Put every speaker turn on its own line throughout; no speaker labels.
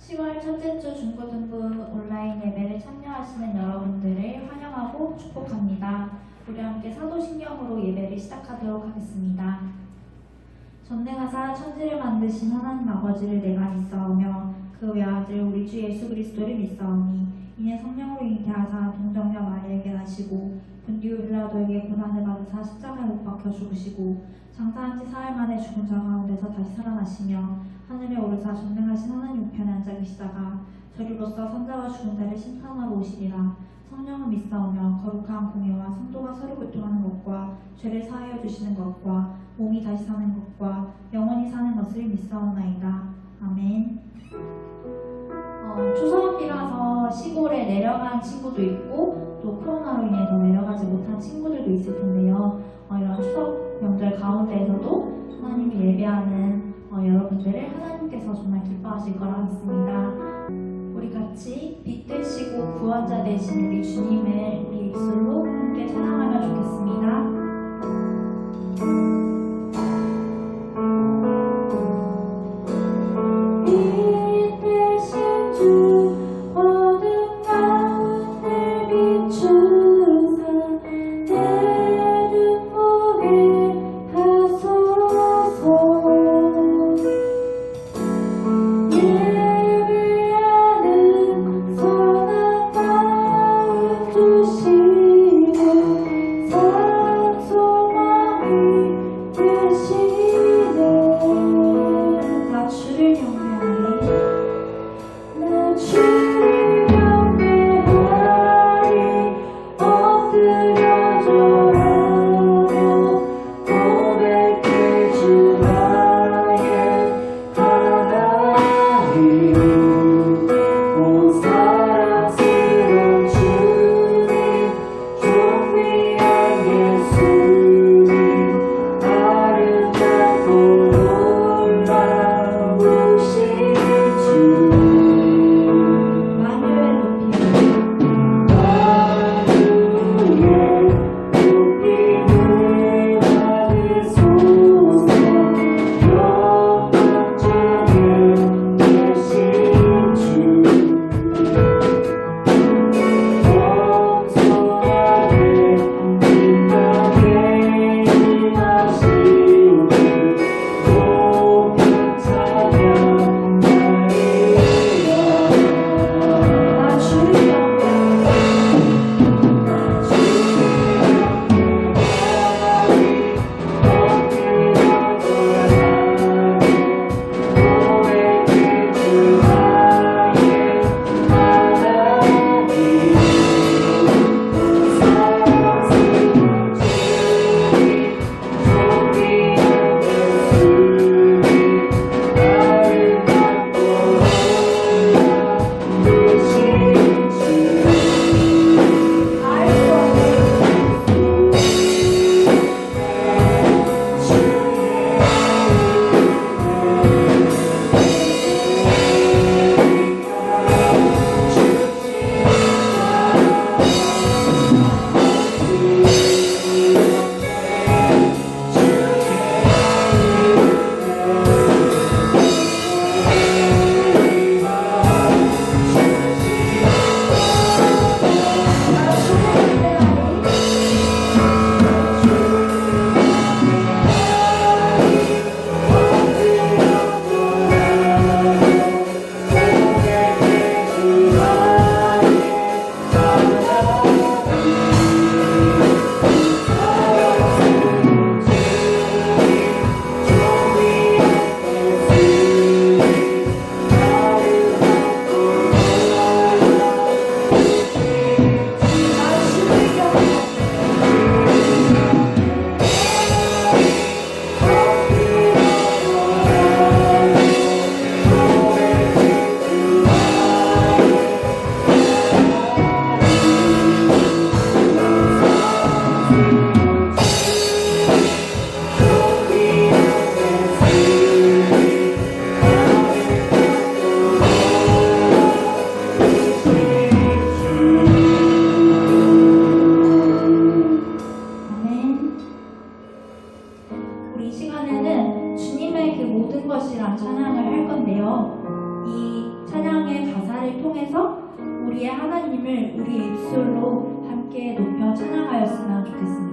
10월 첫째 주 중고등부 온라인 예배를 참여하시는 여러분들을 환영하고 축복합니다. 우리 함께 사도신경으로 예배를 시작하도록 하겠습니다. 전능하사 천지를 만드신 하나님 아버지를 내가 믿사오며 그 외아들 우리 주 예수 그리스도를 믿사오니 이는 성령으로 잉태하사 동정녀 마리에게 나시고 본디오 빌라도에게 고난을 받으사 십자가에 못 박혀 죽으시고 장사한 지 사흘 만에 죽은 자 가운데서 다시 살아나시며 하늘에 오르사 전능하신 하나님 우편에 앉아 계시다가 저리로서 산자와 죽은 자를 심판하러 오시리라. 성령을 믿사오며 거룩한 공예와 성도가 서로 교통하는 것과 죄를 사하여 주시는 것과 몸이 다시 사는 것과 영원히 사는 것을 믿사옵나이다. 아멘. 추석이라서 시골에 내려간 친구도 있고 또 코로나로 인해서 내려가지 못한 친구들도 있을 텐데요. 이런 추석 명절 가운데에서도 하나님을 예배하는 여러분들을 하나님께서 정말 기뻐하실 거라 믿습니다. 우리 같이 빛 되시고 구원자 되신 우리 주님을 우리 입술로 함께 찬양하며 좋겠습니다. 예배를 통해서 우리의 하나님을 우리 입술로 함께 높여 찬양하였으면 좋겠습니다.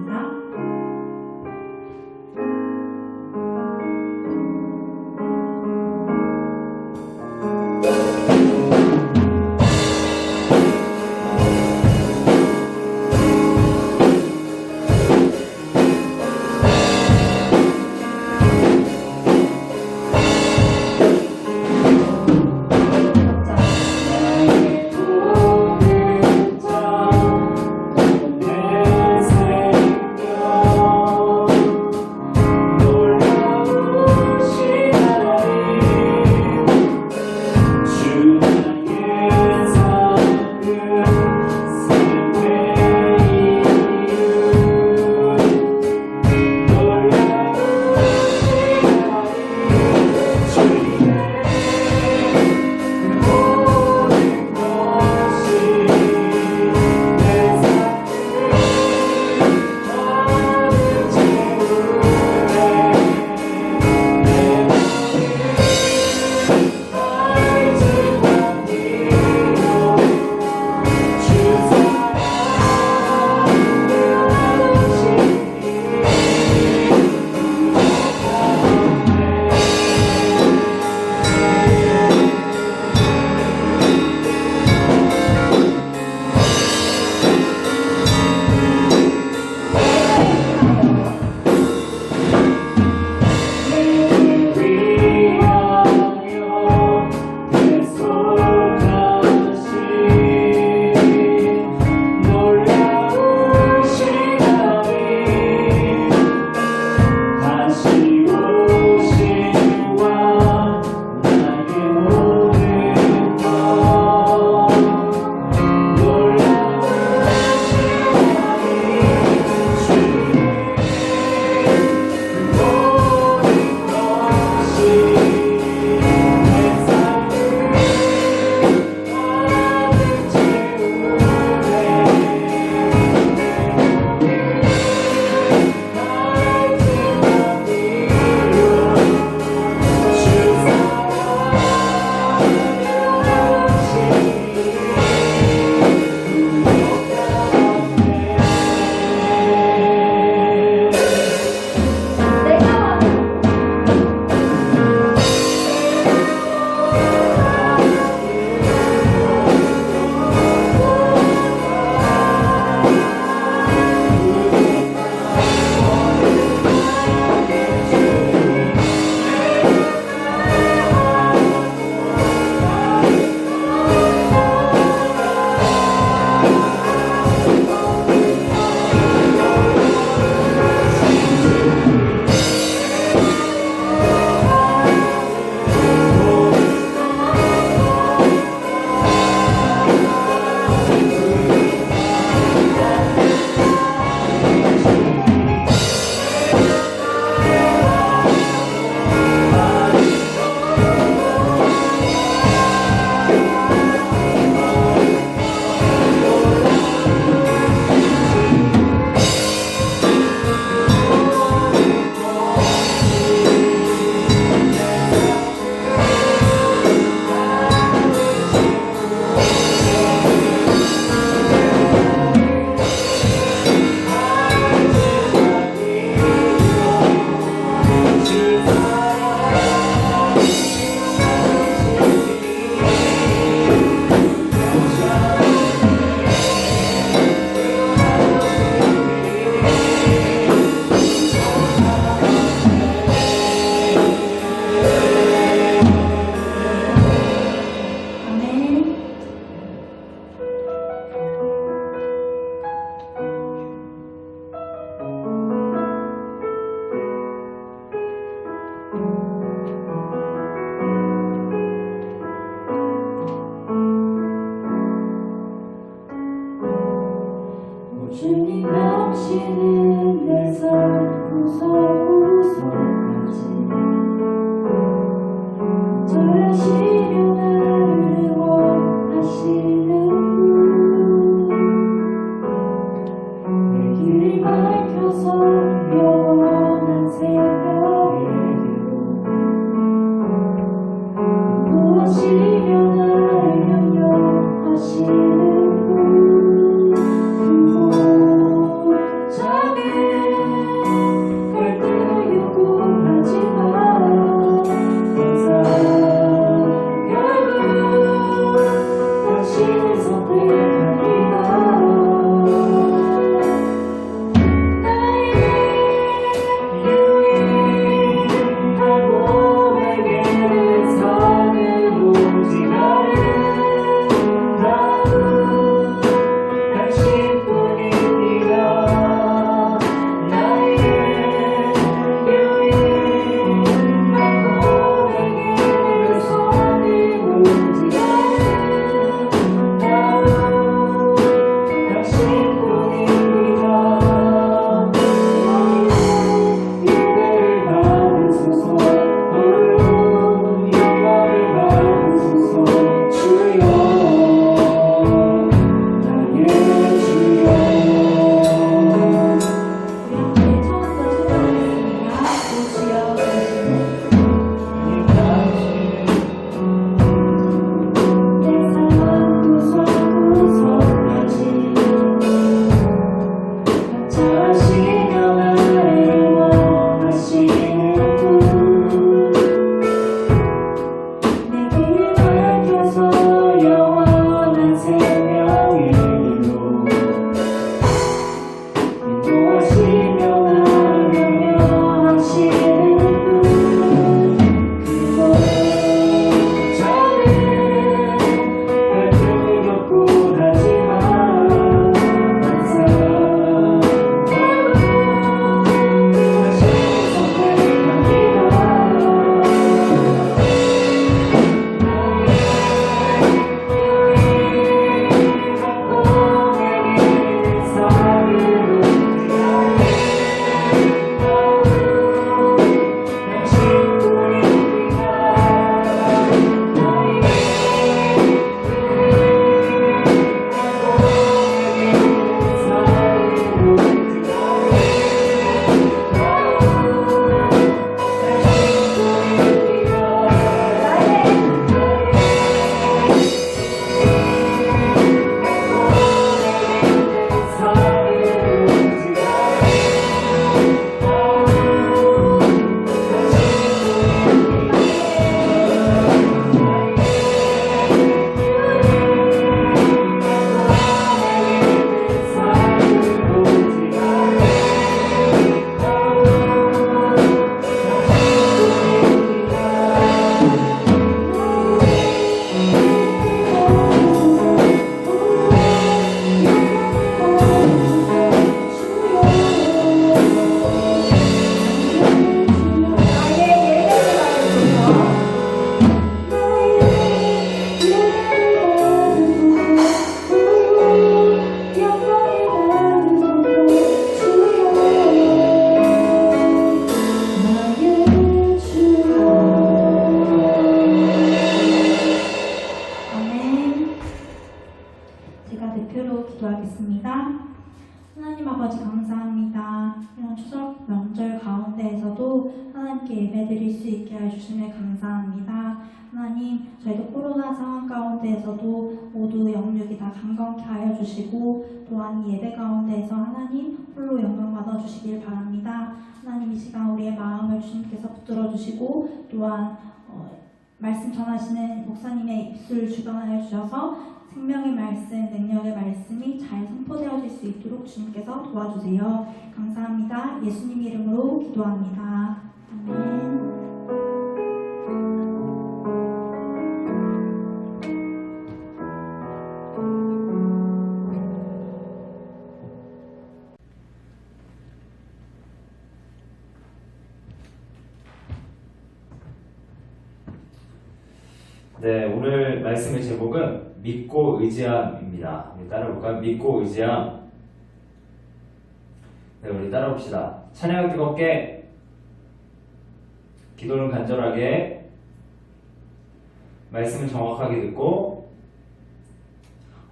내 생명
기도하겠습니다. 하나님 아버지 감사합니다. 이런 추석 명절 가운데에서도 하나님께 예배드릴 수 있게 해주심에 감사합니다. 하나님, 저희도 코로나 상황 가운데에서도 모두 영육이 다 강건케 하여 주시고 또한 이 예배 가운데에서 하나님 홀로 영광 받아 주시길 바랍니다. 하나님, 이 시간 우리의 마음을 주님께서 붙들어 주시고 또한 말씀 전하시는 목사님의 입술 주관하여 주셔서 생명의 말씀, 능력의 말씀이 잘 선포되어질 수 있도록 주님께서 도와주세요. 감사합니다. 예수님 이름으로 기도합니다. 아멘.
네, 오늘 말씀의 제목은 믿고 의지함입니다. 우리 따라볼까요? 믿고 의지함. 네, 우리 따라봅시다. 찬양 뜨겁게, 기도는 간절하게, 말씀은 정확하게 듣고,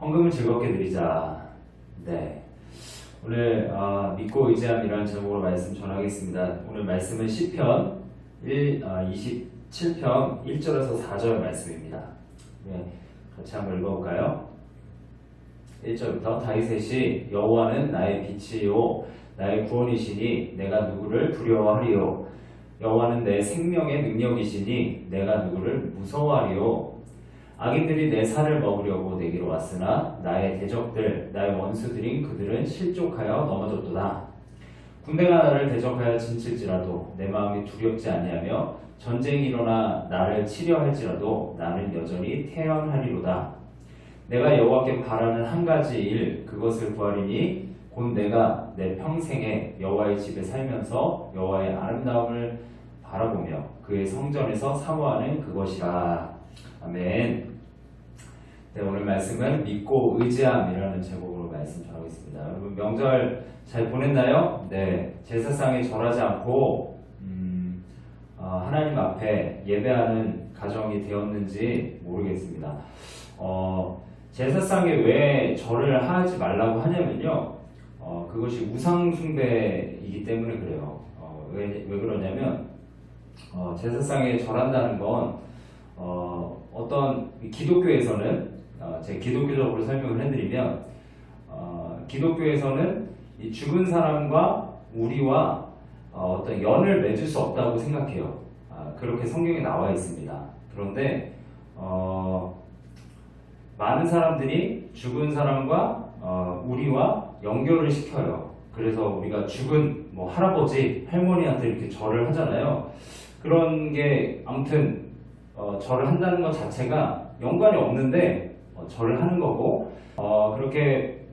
헌금은 즐겁게 드리자. 네, 오늘 믿고 의지함이라는 제목으로 말씀 전하겠습니다. 오늘 말씀은 시편 27편 1절에서 4절 말씀입니다. 네, 같이 한번 읽어볼까요? 1절부터 다윗이 여호와는 나의 빛이요 나의 구원이시니 내가 누구를 두려워하리요. 여호와는 내 생명의 능력이시니 내가 누구를 무서워하리요. 악인들이 내 살을 먹으려고 내게로 왔으나 나의 대적들 나의 원수들인 그들은 실족하여 넘어졌도다. 군대가 나를 대적하여 진칠지라도 내 마음이 두렵지 아니하며 전쟁이 일어나 나를 치려 할지라도 나는 여전히 태연하리로다. 내가 여호와께 바라는 한 가지 일 그것을 구하리니 곧 내가 내 평생에 여호와의 집에 살면서 여호와의 아름다움을 바라보며 그의 성전에서 사모하는 그것이라. 아멘. 네, 오늘 말씀은 믿고 의지함이라는 제목으로 말씀 전하겠습니다. 여러분 명절 잘 보냈나요? 네, 제사상에 절하지 않고 하나님 앞에 예배하는 가정이 되었는지 모르겠습니다. 제사상에 왜 절을 하지 말라고 하냐면요, 그것이 우상숭배이기 때문에 그래요. 왜 그러냐면 제사상에 절한다는 건 어떤 기독교에서는 제가 기독교적으로 설명을 해드리면 기독교에서는 이 죽은 사람과 우리와 어떤 연을 맺을 수 없다고 생각해요. 그렇게 성경에 나와 있습니다. 그런데 많은 사람들이 죽은 사람과 우리와 연결을 시켜요. 그래서 우리가 죽은 뭐 할아버지, 할머니한테 이렇게 절을 하잖아요. 그런 게 아무튼 절을 한다는 것 자체가 연관이 없는데 절을 하는 거고, 그렇게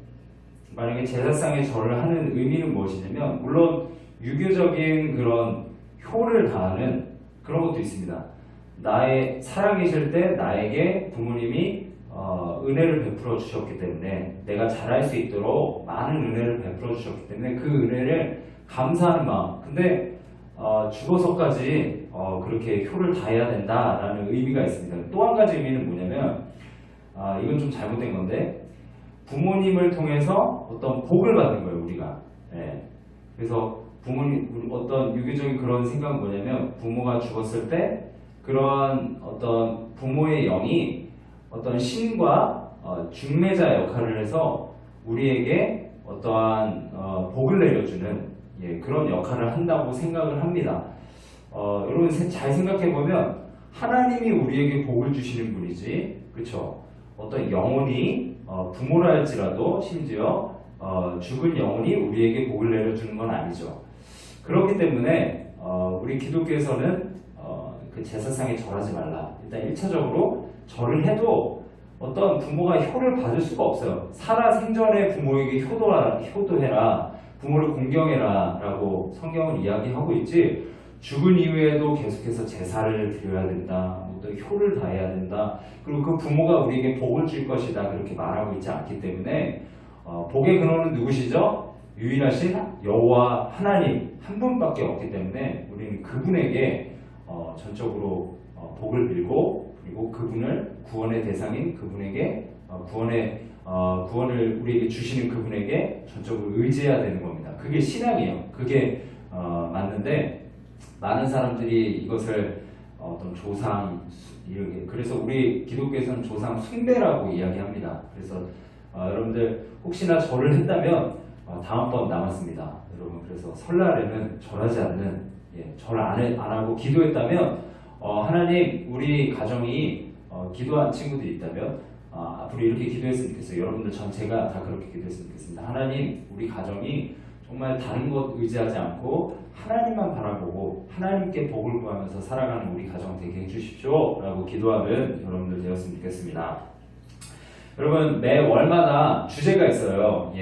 만약에 제사상에 절을 하는 의미는 무엇이냐면, 물론 유교적인 그런 효를 다하는 그런 것도 있습니다. 나의 살아계실 때 나에게 부모님이 은혜를 베풀어 주셨기 때문에 내가 잘할 수 있도록 많은 은혜를 베풀어 주셨기 때문에 그 은혜를 감사하는 마음. 근데 죽어서까지 그렇게 효를 다해야 된다라는 의미가 있습니다. 또 한 가지 의미는 뭐냐면, 이건 좀 잘못된 건데, 부모님을 통해서 어떤 복을 받는 거예요, 우리가. 네. 그래서 어떤 유교적인 그런 생각은 뭐냐면, 부모가 죽었을 때 그런 어떤 부모의 영이 어떤 신과 중매자 역할을 해서 우리에게 어떠한 복을 내려주는 그런 역할을 한다고 생각을 합니다. 여러분 잘 생각해보면 하나님이 우리에게 복을 주시는 분이지, 그렇죠? 어떤 영혼이 부모라 할지라도 심지어 죽은 영혼이 우리에게 복을 내려주는 건 아니죠. 그렇기 때문에 우리 기독교에서는 그 제사상에 절하지 말라. 일단 1차적으로 절을 해도 어떤 부모가 효를 받을 수가 없어요. 살아 생전에 부모에게 효도해라, 부모를 공경해라 라고 성경은 이야기하고 있지, 죽은 이후에도 계속해서 제사를 드려야 된다, 또 효를 다해야 된다, 그리고 그 부모가 우리에게 복을 줄 것이다, 그렇게 말하고 있지 않기 때문에 복의 근원은 누구시죠? 유일하신 여호와 하나님 한 분밖에 없기 때문에 우리는 그분에게 전적으로 복을 빌고 그리고 그분을 구원의 대상인 그분에게 구원을 우리에게 주시는 그분에게 전적으로 의지해야 되는 겁니다. 그게 신앙이에요. 그게 맞는데 많은 사람들이 이것을 어떤 조상 이렇게 그래서 우리 기독교에서는 조상 숭배라고 이야기합니다. 그래서 여러분들 혹시나 절을 했다면 다음번 남았습니다. 여러분 그래서 설날에는 절하지 않는 절 안 하고 기도했다면 하나님 우리 가정이 기도한 친구들이 있다면 앞으로 이렇게 기도했으면 좋겠어요. 여러분들 전체가 다 그렇게 기도했으면 좋겠습니다. 하나님 우리 가정이 정말 다른 것 의지하지 않고 하나님만 바라보고 하나님께 복을 구하면서 살아가는 우리 가정 되게 해주십시오 라고 기도하는 여러분들 되었으면 좋겠습니다. 여러분 매 월마다 주제가 있어요.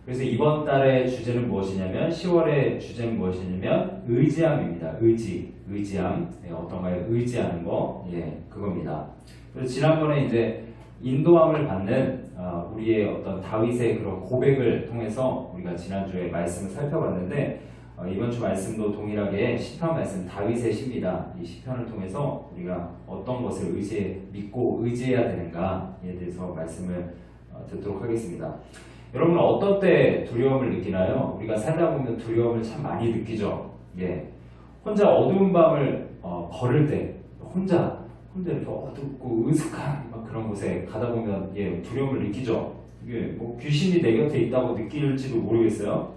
그래서 이번 달의 주제는 무엇이냐면 10월의 주제는 무엇이냐면 의지함입니다. 의지함. 어떤가요? 의지하는 거. 그겁니다. 그래서 지난번에 이제 인도함을 받는 우리의 어떤 다윗의 그런 고백을 통해서 우리가 지난주에 말씀을 살펴봤는데 이번 주 말씀도 동일하게 시편 말씀 다윗의 시입니다. 이 시편을 통해서 우리가 어떤 것을 믿고 의지해야 되는가에 대해서 말씀을 듣도록 하겠습니다. 여러분 어떤 때 두려움을 느끼나요? 우리가 살다 보면 두려움을 참 많이 느끼죠. 혼자 어두운 밤을 걸을 때 혼자 이렇게 어둡고 으슥한 그런 곳에 가다 보면 두려움을 느끼죠. 이게 뭐 귀신이 내 곁에 있다고 느낄지도 모르겠어요.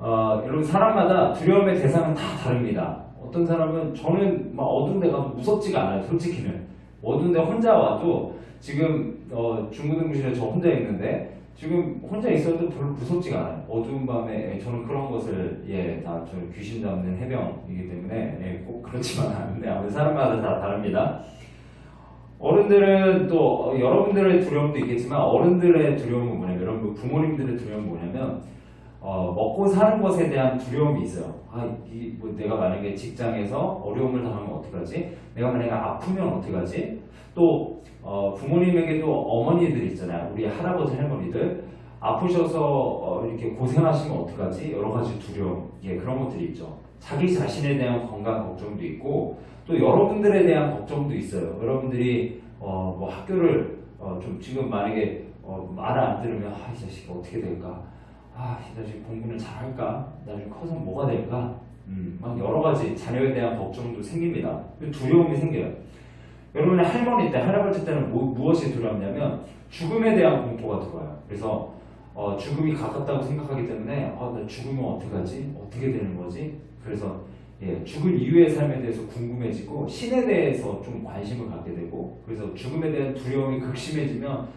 여러분 사람마다 두려움의 대상은 다 다릅니다. 어떤 사람은 저는 막 어두운 데 가도 무섭지가 않아요. 솔직히는 어두운 데 혼자 와도 지금 중고등부실에 저 혼자 있는데 지금 혼자 있어도 별로 무섭지가 않아요. 어두운 밤에 저는 그런 것을 다 저는 귀신 잡는 해병이기 때문에 꼭 그렇지만 않은데 아무튼 사람마다 다 다릅니다. 어른들은 또 여러분들의 두려움도 있겠지만 어른들의 두려움은 뭐냐면 여러분 부모님들의 두려움은 뭐냐면 먹고 사는 것에 대한 두려움이 있어요. 뭐 내가 만약에 직장에서 어려움을 당하면 어떡하지? 내가 만약에 아프면 어떡하지? 또 부모님에게도 어머니들 있잖아요. 우리 할아버지 할머니들 아프셔서 이렇게 고생하시면 어떡하지? 여러 가지 두려움, 그런 것들이 있죠. 자기 자신에 대한 건강 걱정도 있고 또 여러분들에 대한 걱정도 있어요. 여러분들이 뭐 학교를 좀 지금 만약에 말을 안 들으면 이 자식이 어떻게 될까? 이 자식 공부는 잘할까? 나중에 커서 뭐가 될까? 막 여러 가지 자녀에 대한 걱정도 생깁니다. 두려움이 생겨요. 여러분의 할머니 때, 할아버지 때는 무엇이 두렵냐면 죽음에 대한 공포가 들어와요. 그래서 죽음이 가깝다고 생각하기 때문에 나 죽으면 어떡하지? 어떻게 되는 거지? 그래서 죽을 이후의 삶에 대해서 궁금해지고 신에 대해서 좀 관심을 갖게 되고 그래서 죽음에 대한 두려움이 극심해지면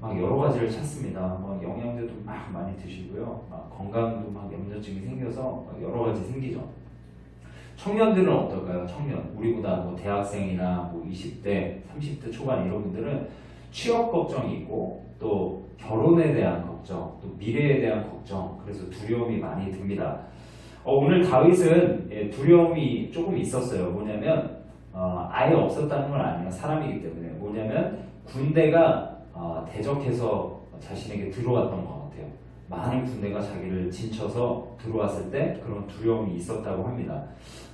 막 여러 가지를 찾습니다. 막 영양제도 막 많이 드시고요. 막 건강도 막 염려증이 생겨서 막 여러 가지 생기죠. 청년들은 어떨까요? 청년 우리보다 뭐 대학생이나 뭐 20대, 30대 초반 이런 분들은 취업 걱정이 있고 또 결혼에 대한 걱정, 또 미래에 대한 걱정 그래서 두려움이 많이 듭니다. 오늘 다윗은 두려움이 조금 있었어요. 뭐냐면 아예 없었다는 건 아니에요. 사람이기 때문에 뭐냐면 군대가 대적해서 자신에게 들어왔던 것 같아요. 많은 군대가 자기를 진쳐서 들어왔을 때 그런 두려움이 있었다고 합니다.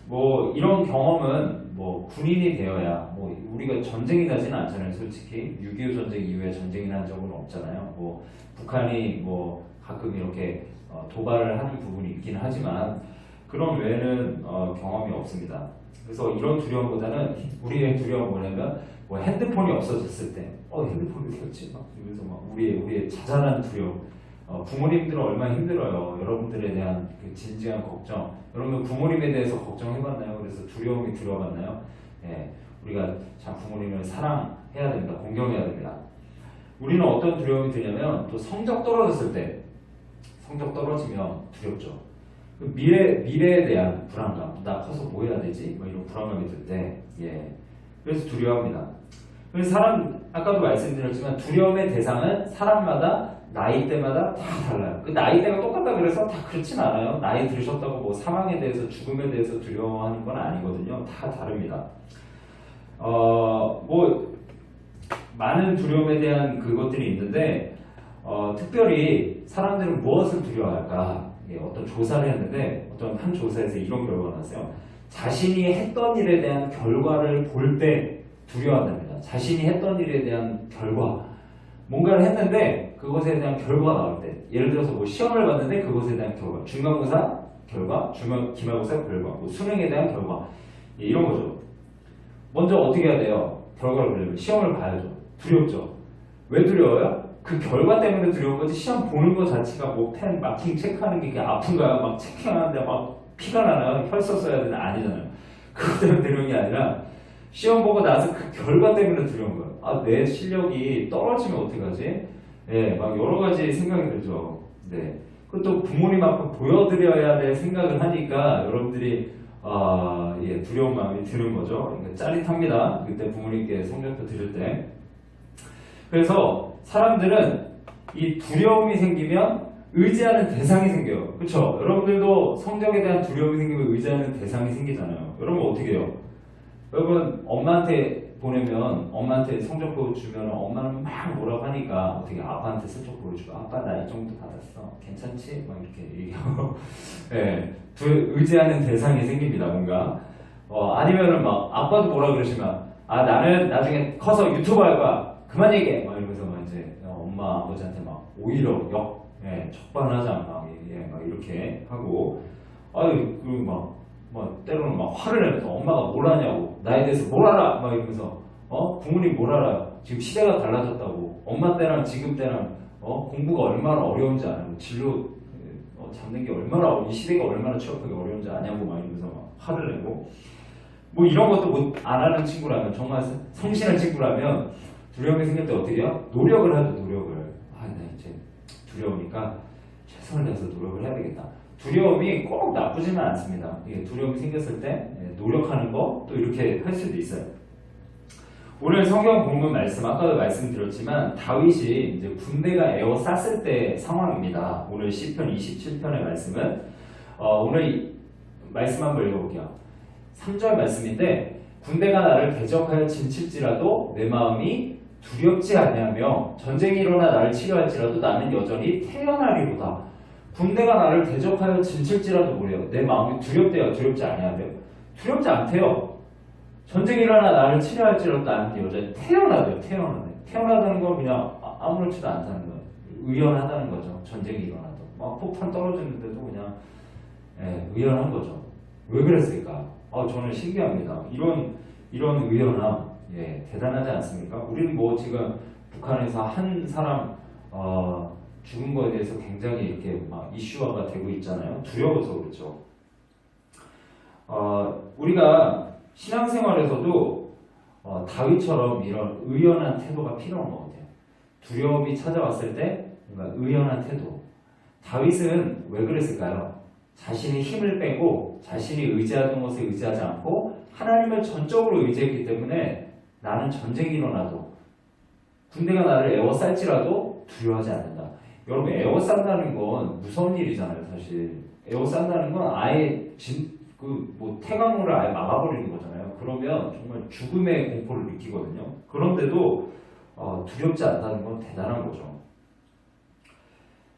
뭐 이런 경험은 뭐 군인이 되어야 뭐 우리가 전쟁이 나지는 않잖아요. 솔직히 6.25 전쟁 이후에 전쟁이 난 적은 없잖아요. 뭐 북한이 뭐 가끔 이렇게 도발을 하는 부분이 있긴 하지만 그런 외에는 경험이 없습니다. 그래서 이런 두려움보다는 우리의 두려움은 뭐냐면 뭐 핸드폰이 없어졌을 때 핸드폰이 어디갔지? 막 이러면서 막 우리의 자잘한 두려움. 부모님들은 얼마나 힘들어요. 여러분들에 대한 그 진지한 걱정. 여러분 부모님에 대해서 걱정해봤나요? 그래서 두려움이 들어봤나요? 우리가 참 부모님을 사랑해야 됩니다. 공경해야 됩니다. 우리는 어떤 두려움이 드냐면 또 성적 떨어졌을 때 성적 떨어지면 두렵죠. 그 미래에 대한 불안감. 나 커서 뭐 해야 되지? 뭐 이런 불안감이 들 때 그래서 두려워합니다. 그래서 아까도 말씀드렸지만 두려움의 대상은 사람마다 나이대마다 다 달라요. 그 나이대가 똑같다 그래서 다 그렇진 않아요. 나이 들으셨다고 뭐 사망에 대해서 죽음에 대해서 두려워하는 건 아니거든요. 다 다릅니다. 뭐 많은 두려움에 대한 그것들이 있는데 특별히 사람들은 무엇을 두려워할까? 어떤 조사를 했는데 어떤 한 조사에서 이런 결과가 나왔어요. 자신이 했던 일에 대한 결과를 볼 때 두려워한답니다. 자신이 했던 일에 대한 결과, 뭔가를 했는데 그것에 대한 결과가 나올 때, 예를 들어서 뭐 시험을 봤는데 그것에 대한 결과, 중간고사 결과, 기말고사 결과, 뭐 수능에 대한 결과, 이런 거죠. 먼저 어떻게 해야 돼요? 결과를 보려면 시험을 봐야죠. 두렵죠. 왜 두려워요? 그 결과 때문에 두려운 거지, 시험 보는 것 자체가 뭐 펜 마킹 체크하는 게 아픈가요? 막 체킹하는데 막 피가 나나요? 혈서 써야 되나? 아니잖아요. 그것 때문에 두려운 게 아니라 시험 보고 나서 그 결과 때문에 두려운 거예요. 아, 내 실력이 떨어지면 어떡하지? 예, 막 여러 가지 생각이 들죠. 네. 그것도 부모님 앞에 보여드려야 될 생각을 하니까 여러분들이 예, 두려운 마음이 드는 거죠. 그러니까 짜릿합니다. 그때 부모님께 성적표 드릴 때. 그래서 사람들은 이 두려움이 생기면 의지하는 대상이 생겨요. 그렇죠? 여러분들도 성적에 대한 두려움이 생기면 의지하는 대상이 생기잖아요. 여러분 어떻게 해요? 여러분 엄마한테 보내면, 엄마한테 성적표 주면 엄마는 막 뭐라고 하니까 어떻게 아빠한테 슬쩍 보여주고, 아빠 나 이 정도 받았어, 괜찮지? 막 이렇게 얘기하고 네, 의지하는 대상이 생깁니다. 뭔가 아니면은 막 아빠도 뭐라 그러시면, 아 나는 나중에 커서 유튜버 할 거야, 그만 얘기해 막 이러면서 막 이제 엄마 아버지한테 막 오히려 적반하장 막 이렇게 하고, 그리고 막 때로는 막 화를 내면서 엄마가 뭘 하냐고, 나에 대해서 뭘 알아 막 이러면서, 부모님 뭘 알아, 지금 시대가 달라졌다고, 엄마 때랑 지금 때랑 공부가 얼마나 어려운지 아냐고, 진로 잡는 게 얼마나, 이 시대가 얼마나 취업하기 어려운지 아냐고 막 이러면서 막 화를 내고, 뭐 이런 것도 못 안 하는 친구라면, 정말 성실한 친구라면 두려움이 생길 때 어떻게 해요? 노력을 하죠. 노력을. 나 이제 두려우니까 최선을 다해서 노력을 해야 되겠다. 두려움이 꼭 나쁘지만 않습니다. 두려움이 생겼을 때 노력하는 거 또 이렇게 할 수도 있어요. 오늘 성경 본문 말씀, 아까도 말씀드렸지만 다윗이 이제 군대가 에워쌌을 때 상황입니다. 오늘 시편 27편의 말씀은 오늘 말씀 한번 읽어볼게요. 3절 말씀인데, 군대가 나를 대적하여 진칠지라도 내 마음이 두렵지 아니하며 전쟁이 일어나 나를 치료할지라도 나는 여전히 태어나리로다. 군대가 나를 대적하여 진칠지라도 뭐래요? 내 마음이 두렵대요? 두렵지 아니하대요? 두렵지 않대요. 전쟁이 일어나 나를 치료할지라도 나는 여전히 태어나대요. 태어나다는 건 그냥 아무렇지도 않다는 거예요. 의연하다는 거죠. 전쟁이 일어나도 막 폭탄 떨어지는데도 그냥 의연한 거죠. 왜 그랬을까? 저는 신기합니다. 이런 의연함, 대단하지 않습니까? 우리는 뭐 지금 북한에서 한 사람 죽은 거에 대해서 굉장히 이렇게 막 이슈화가 되고 있잖아요. 두려워서 그렇죠. 우리가 신앙생활에서도 다윗처럼 이런 의연한 태도가 필요한 것 같아요. 두려움이 찾아왔을 때 뭔가 의연한 태도. 다윗은 왜 그랬을까요? 자신이 힘을 빼고 자신이 의지하던 것에 의지하지 않고 하나님을 전적으로 의지했기 때문에 나는 전쟁이 일어나도, 군대가 나를 에워쌀지라도 두려워하지 않는다. 여러분, 에워싼다는 건 무서운 일이잖아요. 사실 에워싼다는 건 아예 태강호를 아예 막아버리는 거잖아요. 그러면 정말 죽음의 공포를 느끼거든요. 그런데도 두렵지 않다는 건 대단한 거죠.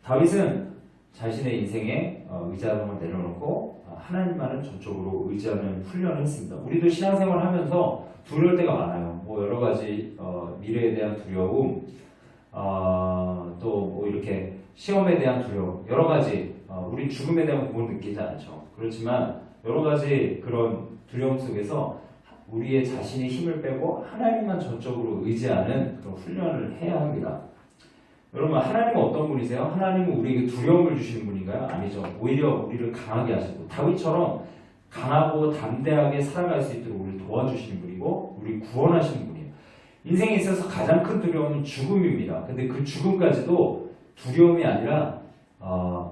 다윗은 자신의 인생에 의지하는 걸 내려놓고 하나님만을 전적으로 의지하는 훈련을 했습니다. 우리도 신앙생활 하면서 두려울 때가 많아요. 뭐 여러 가지 미래에 대한 두려움, 또 뭐 이렇게 시험에 대한 두려움, 여러 가지 우리 죽음에 대한 공포를 느끼지 않죠. 그렇지만 여러 가지 그런 두려움 속에서 우리의 자신의 힘을 빼고 하나님만 전적으로 의지하는 그런 훈련을 해야 합니다. 여러분, 하나님은 어떤 분이세요? 하나님은 우리에게 두려움을 주시는 분인가요? 아니죠. 오히려 우리를 강하게 하시고, 다윗처럼 강하고 담대하게 살아갈 수 있도록 우리를 도와주시는 분이고 우리를 구원하시는 분이에요. 인생에 있어서 가장 큰 두려움은 죽음입니다. 근데 그 죽음까지도 두려움이 아니라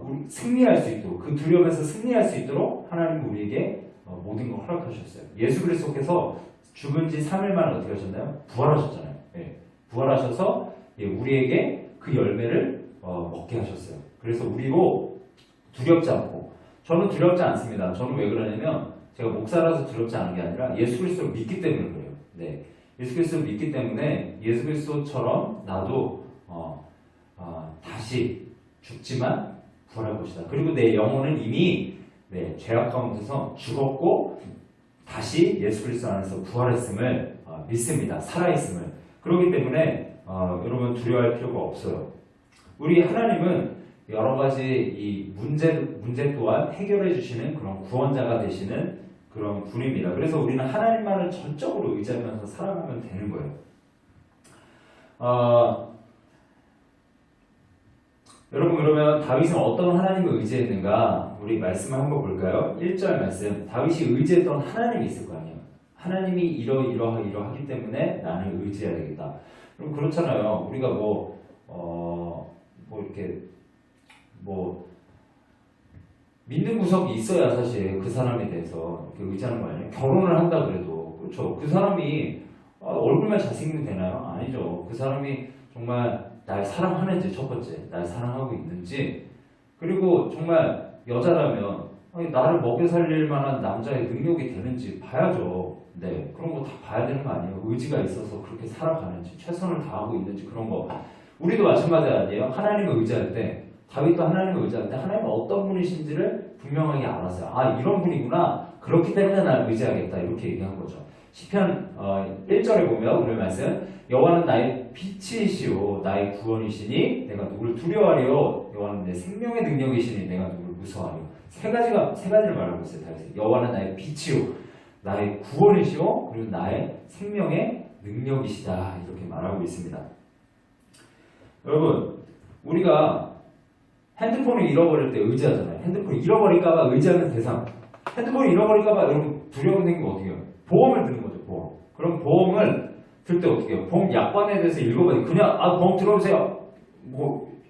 우리 승리할 수 있도록, 그 두려움에서 승리할 수 있도록 하나님은 우리에게 모든 걸 허락하셨어요. 예수 그리스도께서 죽은 지 3일 만에 어떻게 하셨나요? 부활하셨잖아요. 부활하셔서 우리에게 그 열매를 먹게 하셨어요. 그래서 우리도 두렵지 않고, 저는 두렵지 않습니다. 저는 왜 그러냐면 제가 목사라서 두렵지 않은 게 아니라 예수 그리스도를 믿기 때문에 그래요. 예수 그리스도를 믿기 때문에 예수 그리스도처럼 나도 다시 죽지만 부활할 것이다. 그리고 내 영혼은 이미 죄악 가운데서 죽었고 다시 예수 그리스도 안에서 부활했음을 믿습니다. 살아있음을. 그렇기 때문에 여러분 두려워할 필요가 없어요. 우리 하나님은 여러 가지 이 문제 또한 해결해 주시는 그런 구원자가 되시는 그런 분입니다. 그래서 우리는 하나님만을 전적으로 의지하면서 살아가면 되는 거예요. 여러분 그러면 다윗은 어떤 하나님을 의지했는가? 우리 말씀을 한번 볼까요? 1절 말씀. 다윗이 의지했던 하나님이 있을 거 아니에요. 하나님이 이러하기 때문에 나는 의지해야 되겠다. 그럼 그렇잖아요. 우리가 이렇게 믿는 구석이 있어야 사실 그 사람에 대해서 이렇게 의지하는 거 아니에요? 결혼을 한다 그래도 그렇죠. 그 사람이 얼굴만 잘생기면 되나요? 아니죠. 그 사람이 정말 날 사랑하는지 첫 번째 날 사랑하고 있는지 그리고 정말 여자라면 나를 먹여 살릴 만한 남자의 능력이 되는지 봐야죠. 네, 그런 거 다 봐야 되는 거 아니에요? 의지가 있어서 그렇게 살아가는지 최선을 다하고 있는지 그런 거 우리도 마찬가지 아니에요? 하나님을 의지할 때 다윗도 하나님을 의지할 때 하나님은 어떤 분이신지를 분명하게 알았어요. 아 이런 분이구나. 그렇기 때문에 나를 의지하겠다. 이렇게 얘기한 거죠. 시편 1절에 보면 오늘 말씀 여호와는 나의 빛이시오 나의 구원이시니 내가 누구를 두려워하리요. 여호와는 내 생명의 능력이시니 내가 누구를 무서워하리요. 세 가지를 말하고 있어요. 다윗이. 여호와는 나의 빛이요 나의 구원이시오 그리고 나의 생명의 능력이시다. 이렇게 말하고 있습니다. 여러분 우리가 핸드폰을 잃어버릴 때 의지하잖아요. 핸드폰 잃어버릴까봐 의지하는 대상. 핸드폰 잃어버릴까봐 여러분 두려움 생기면 어떻게 해요? 보험을 드는 거죠. 보험. 그럼 보험을 들 때 어떻게 해요? 보험 약관에 대해서 읽어봐요. 그냥 보험 들어오세요.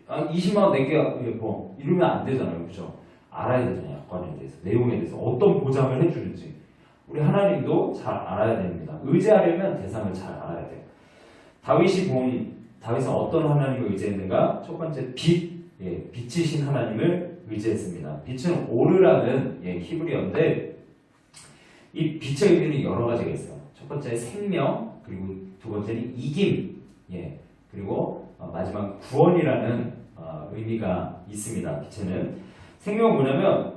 20만 원 낼게요. 보험. 이러면 안 되잖아요. 그렇죠? 알아야 되잖아요. 약관에 대해서. 내용에 대해서. 어떤 보장을 해주는지. 우리 하나님도 잘 알아야 됩니다. 의지하려면 대상을 잘 알아야 돼요. 다윗은 어떤 하나님을 의지했는가? 첫 번째 빛이신 하나님을 의지했습니다. 빛은 오르라는 히브리어인데 이 빛의 의미는 여러 가지가 있어요. 첫 번째 생명, 그리고 두 번째는 이김, 그리고 마지막 구원이라는 의미가 있습니다. 빛에는 생명은 뭐냐면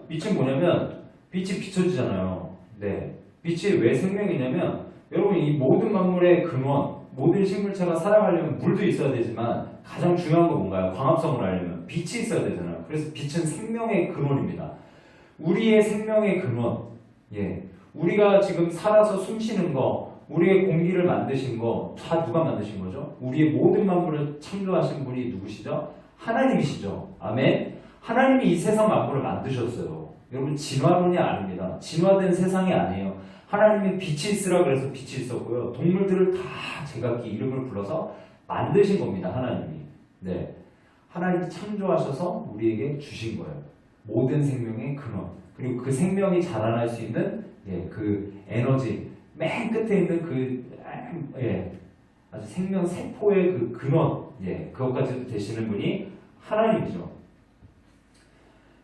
빛이 비춰지잖아요. 네, 빛이 왜 생명이냐면 여러분 이 모든 만물의 근원, 모든 식물체가 살아가려면 물도 있어야 되지만 가장 중요한 건 뭔가요? 광합성을 하려면 빛이 있어야 되잖아요. 그래서 빛은 생명의 근원입니다. 우리의 생명의 근원, 우리가 지금 살아서 숨쉬는 거, 우리의 공기를 만드신 거 다 누가 만드신 거죠? 우리의 모든 만물을 창조하신 분이 누구시죠? 하나님이시죠. 아멘. 하나님이 이 세상 만물을 만드셨어요. 여러분 진화론이 아닙니다. 진화된 세상이 아니에요. 하나님이 빛이 있으라 그래서 빛이 있었고요. 동물들을 다 제각기 이름을 불러서 만드신 겁니다. 하나님이. 네, 하나님이 창조하셔서 우리에게 주신 거예요. 모든 생명의 근원. 그리고 그 생명이 자라날 수 있는 그 에너지 맨 끝에 있는 아주 생명 세포의 그 근원, 그것까지 되시는 분이 하나님이죠.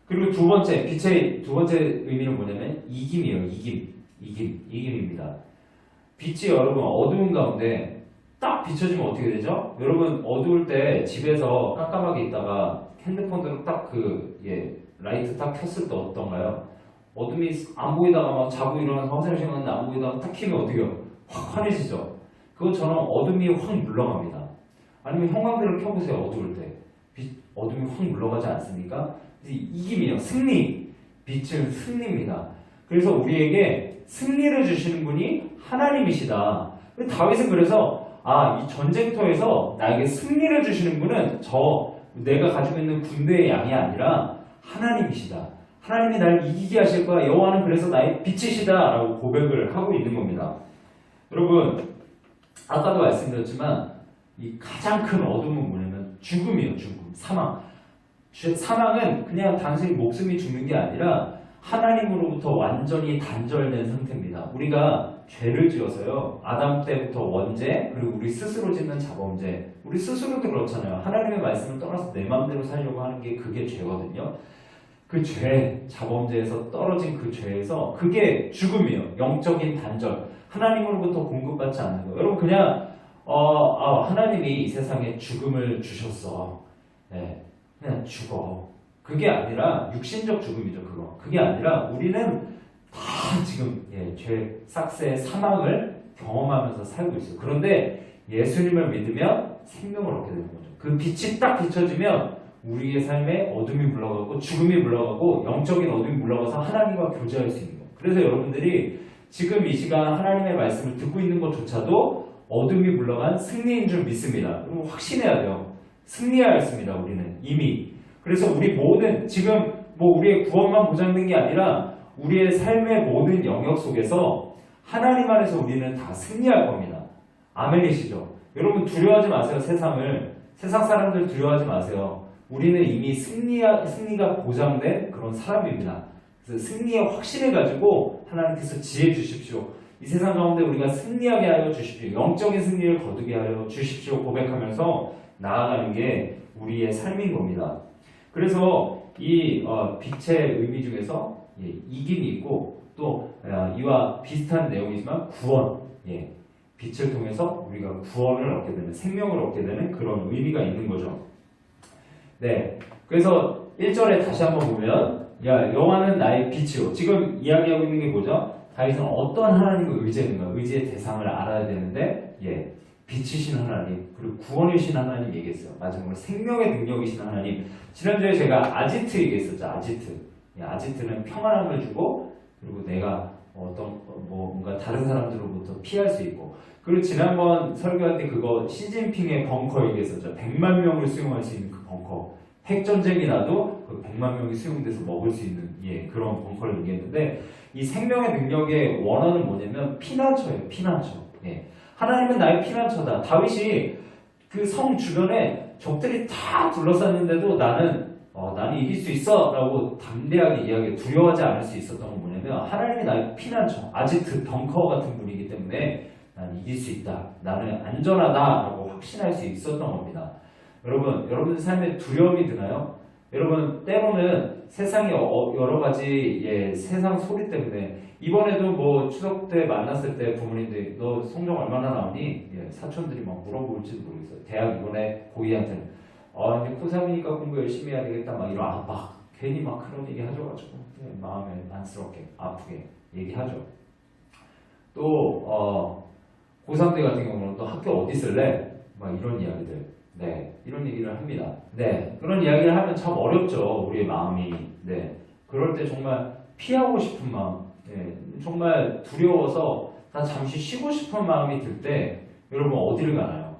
그리고 빛의 두 번째 의미는 뭐냐면 이김이에요. 이김입니다. 빛이 여러분 어두운 가운데 딱 비춰지면 어떻게 되죠? 여러분 어두울 때 집에서 깜깜하게 있다가 핸드폰으로 딱 라이트 딱 켰을 때 어떤가요? 어둠이 안 보이다가 막 자고 일어나서 화장실 갔는데 안 보이다가 딱 키면 어떻게 해요? 확 환해지죠? 그것처럼 어둠이 확 물러갑니다. 아니면 형광등을 켜보세요. 어두울 때. 어둠이 확 물러가지 않습니까? 이김이에요. 승리. 빛은 승리입니다. 그래서 우리에게 승리를 주시는 분이 하나님이시다. 다윗은 그래서 이 전쟁터에서 나에게 승리를 주시는 분은 내가 가지고 있는 군대의 양이 아니라 하나님이시다. 하나님이 날 이기게 하실 거야. 여호와는 그래서 나의 빛이시다 라고 고백을 하고 있는 겁니다. 여러분 아까도 말씀드렸지만 이 가장 큰 어둠은 뭐냐면 죽음이에요. 죽음, 사망. 사망은 그냥 단순히 목숨이 죽는 게 아니라 하나님으로부터 완전히 단절된 상태입니다. 우리가 죄를 지어서요. 아담 때부터 원죄, 그리고 우리 스스로 짓는 자범죄. 우리 스스로도 그렇잖아요. 하나님의 말씀을 떠나서 내 마음대로 살려고 하는 게 그게 죄거든요. 그 죄, 자범죄에서 떨어진 그 죄에서 그게 죽음이에요. 영적인 단절. 하나님으로부터 공급받지 않는 거예요. 여러분 그냥 하나님이 이 세상에 죽음을 주셨어. 그냥 죽어. 그게 아니라 육신적 죽음이죠. 그게 아니라 우리는 지금 죄 삭스의 사망을 경험하면서 살고 있어요. 그런데 예수님을 믿으면 생명을 얻게 되는 거죠. 그 빛이 딱 비춰지면 우리의 삶에 어둠이 물러가고 죽음이 물러가고 영적인 어둠이 물러가서 하나님과 교제할 수 있는 거예요. 그래서 여러분들이 지금 이 시간 하나님의 말씀을 듣고 있는 것조차도 어둠이 물러간 승리인 줄 믿습니다. 그럼 확신해야 돼요. 승리하였습니다. 우리는 이미. 그래서 우리 모든 지금 뭐 우리의 구원만 보장된 게 아니라 우리의 삶의 모든 영역 속에서 하나님 안에서 우리는 다 승리할 겁니다. 아멘이시죠? 여러분 두려워하지 마세요. 세상 사람들 두려워하지 마세요. 우리는 이미 승리가 보장된 그런 사람입니다. 그래서 승리에 확신해가지고 하나님께서 지혜 주십시오. 이 세상 가운데 우리가 승리하게 하여 주십시오. 영적인 승리를 거두게 하여 주십시오. 고백하면서 나아가는 게 우리의 삶인 겁니다. 그래서 이 빛의 의미 중에서 이김이 있고 또 이와 비슷한 내용이지만 구원, 빛을 통해서 우리가 구원을 얻게 되는 생명을 얻게 되는 그런 의미가 있는 거죠. 네, 그래서 1절에 다시 한번 보면 여호와는 나의 빛이요. 지금 이야기하고 있는 게 뭐죠? 다윗은 어떤 하나님을 의지했는가? 의지의 대상을 알아야 되는데 빛이신 하나님 그리고 구원이신 하나님 얘기했어요. 마지막으로 생명의 능력이신 하나님. 지난주에 제가 아지트 얘기했었죠. 아지트는 평안함을 주고 그리고 내가 뭔가 다른 사람들로부터 피할 수 있고 그리고 지난번 설교할 때 그거 시진핑의 벙커 얘기했었죠. 100만 명을 수용할 수 있는 그 벙커. 핵전쟁이 나도 그 100만 명이 수용돼서 먹을 수 있는 그런 벙커를 얘기했는데 이 생명의 능력의 원어는 뭐냐면 피난처예요. 피난처. 하나님은 나의 피난처다. 다윗이 그 성 주변에 적들이 다 둘러쌌는데도 나는 이길 수 있어 라고 담대하게 이야기해 두려워하지 않을 수 있었던 건 뭐냐면 하나님이 나의 피난처 아지트 벙커 같은 분이기 때문에 난 이길 수 있다. 나는 안전하다 라고 확신할 수 있었던 겁니다. 여러분 삶에 두려움이 드나요? 여러분 때로는 세상의 여러 가지 세상 소리 때문에 이번에도 뭐 추석 때 만났을 때 부모님들이 너 성적 얼마나 나오니? 사촌들이 막 물어볼지도 모르겠어요. 대학 이번에 고2한테는 이제 고3이니까 공부 열심히 해야 되겠다 막 이런 괜히 막 그런 얘기 하셔가지고 마음에 안쓰럽게 아프게 얘기하죠. 또 고3들 같은 경우는 또 학교 어디 쓸래? 막 이런 이야기들 이런 얘기를 합니다. 그런 이야기를 하면 참 어렵죠. 우리의 마음이. 그럴 때 정말 피하고 싶은 마음, 정말 두려워서 다 잠시 쉬고 싶은 마음이 들 때 여러분 어디를 가나요?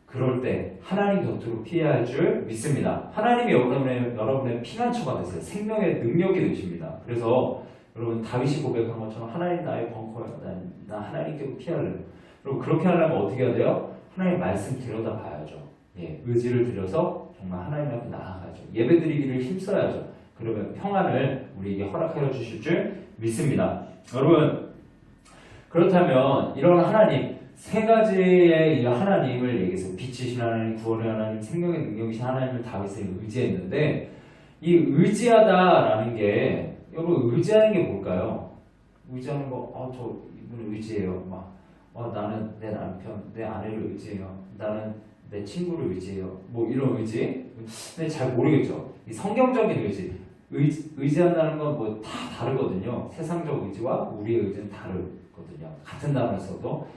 그럴 때 하나님 곁으로 피해야 할 줄 믿습니다. 하나님이 여러분의 피난처가 되세요. 생명의 능력이 되십니다. 그래서 여러분 다윗이 고백한 것처럼 하나님 나의 벙커야. 나 하나님께 피할래요. 그리고 그렇게 하려면 어떻게 해야 돼요? 하나님 말씀 들여다봐야죠. 의지를 들여서 정말 하나님 앞에 나아가죠. 예배드리기를 힘써야죠. 그러면 평안을 우리에게 허락하여 주실 줄 믿습니다. 여러분 그렇다면 이런 하나님 세 가지의 이 하나님을 얘기해서 빛이신 하나님, 구원의 하나님, 생명의 능력이신 하나님을 다윗은 의지했는데 이 의지하다라는 게 여러분 의지하는 게 뭘까요? 의지하는 거 저 이분을 의지해요. 나는 내 남편, 내 아내를 의지해요. 나는 내 친구를 의지해요. 뭐 이런 의지? 근데 잘 모르겠죠. 이 성경적인 의지한다는 건 뭐 다 다르거든요. 세상적 의지와 우리의 의지는 다르거든요. 같은 단어를 써도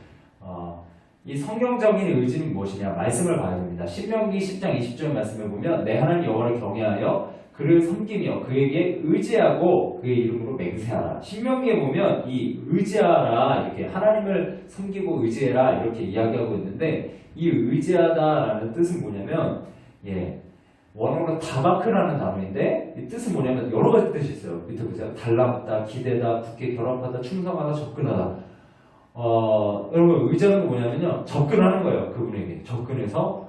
이 성경적인 의지는 무엇이냐? 말씀을 봐야 됩니다. 신명기 10장 20절 말씀을 보면 내 하나님 여호와를 경외하여 그를 섬기며 그에게 의지하고 그의 이름으로 맹세하라. 신명기에 보면 이 의지하라 이렇게 하나님을 섬기고 의지해라 이렇게 이야기하고 있는데 이 의지하다라는 뜻은 뭐냐면 원어로 다바크라는 단어인데 이 뜻은 뭐냐면 여러 가지 뜻이 있어요. 밑에 보세요. 달라붙다, 기대다, 굳게 결합하다, 충성하다, 접근하다. 여러분 의지하는 거 뭐냐면요. 접근하는 거예요. 그분에게 접근해서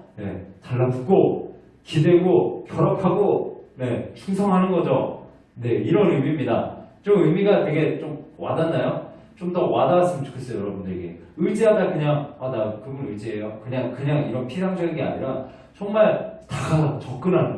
달라붙고 기대고 결합하고 충성하는 거죠. 이런 의미입니다. 좀 의미가 되게 좀 와닿나요? 좀 더 와닿았으면 좋겠어요. 여러분들에게 의지하다 그냥 나 그분 의지해요. 그냥 이런 피상적인 게 아니라 정말 다 접근하는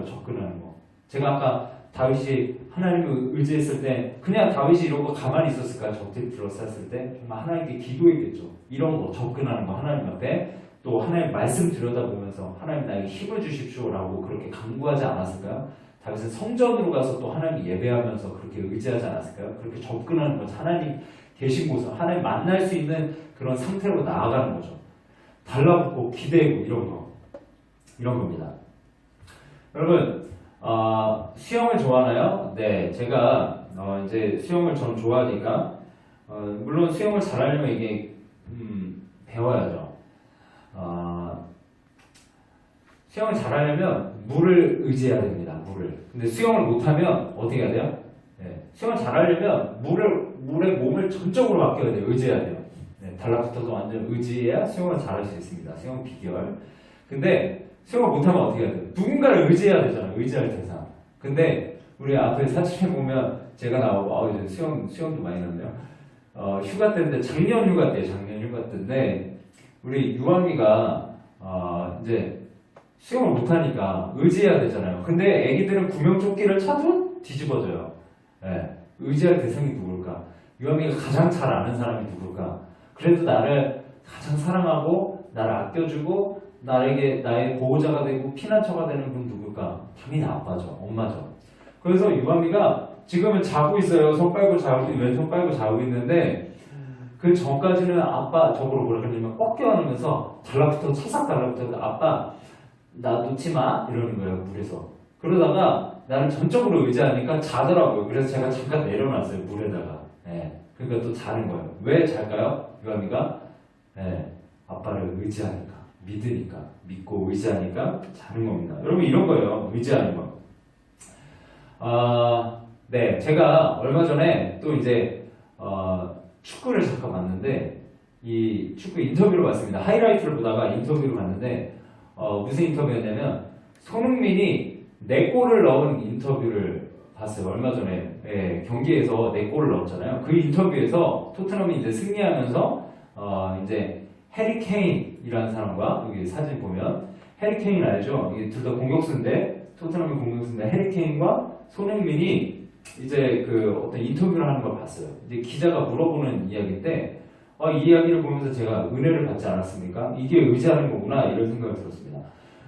거. 제가 아까 다윗이 하나님을 의지했을 때 그냥 다윗이 이런 거 가만히 있었을까요? 적들이 둘러쌌을 때 정말 하나님께 기도했겠죠. 이런 거 접근하는 거 하나님 앞에 또 하나님 말씀 들여다보면서 하나님 나에게 힘을 주십시오라고 그렇게 간구하지 않았을까요? 다윗은 성전으로 가서 또 하나님 예배하면서 그렇게 의지하지 않았을까요? 그렇게 접근하는 거죠. 하나님 계신 곳을 하나님 만날 수 있는 그런 상태로 나아가는 거죠. 달라붙고 기대고 이런 겁니다. 여러분 수영을 좋아하나요? 네, 제가 이제 수영을 전 좋아하니까 물론 수영을 잘하려면 이게 배워야죠. 수영을 잘하려면 물을 의지해야 됩니다. 물을. 근데 수영을 못하면 어떻게 해야 돼요? 네, 수영을 잘하려면 물에 몸을 전적으로 맡겨야 돼요. 의지해야 돼요. 네, 달라붙어서 완전 의지해야 수영을 잘할 수 있습니다. 수영 비결. 근데 수영을 못하면 어떻게 해야 돼요? 누군가를 의지해야 되잖아요. 의지할 대상. 근데 우리 앞에 사진에 보면 제가 나오고 이제 수영도 많이 났네요. 휴가 때인데 작년 휴가 때인데 우리 유아미가 이제 수영을 못하니까 의지해야 되잖아요. 근데 애기들은 구명조끼를 차도 뒤집어져요. 네, 의지할 대상이 누굴까? 유아미가 가장 잘 아는 사람이 누굴까? 그래도 나를 가장 사랑하고 나를 아껴주고 나의 보호자가 되고 피난처가 되는 분 누굴까? 당연히 아빠죠. 엄마죠. 그래서 유아미가 지금은 자고 있어요. 왼손 빨고 자고 있는데 그 전까지는 아빠 저거로 뭐라 그러냐면 꺾여안으면서 차삭 달라붙어서 아빠 나 놓지 마 이러는 거예요. 물에서. 그러다가 나를 전적으로 의지하니까 자더라고요. 그래서 제가 잠깐 내려놨어요. 물에다가. 네. 그러니까 또 자는 거예요. 왜 잘까요? 유아미가 아빠를 의지하니까, 믿으니까, 믿고 의지하니까 자는 겁니다. 여러분 이런 거예요. 의지하는 거. 네, 제가 얼마 전에 또 이제 축구를 잠깐 봤는데 이 축구 인터뷰를 봤습니다. 하이라이트를 보다가 인터뷰를 봤는데 무슨 인터뷰였냐면 손흥민이 4골을 넣은 인터뷰를 봤어요. 얼마 전에 경기에서 4골을 넣었잖아요. 그 인터뷰에서 토트넘이 이제 승리하면서 이제 해리 케인이라는 사람과 여기 사진 보면 해리 케인 알죠? 이게 둘 다 공격수인데 토트넘이 공격수인데 해리 케인과 손흥민이 이제 그 어떤 인터뷰를 하는 걸 봤어요. 이제 기자가 물어보는 이야기인데 이 이야기를 보면서 제가 은혜를 받지 않았습니까? 이게 의지하는 거구나 이런 생각이 들었습니다.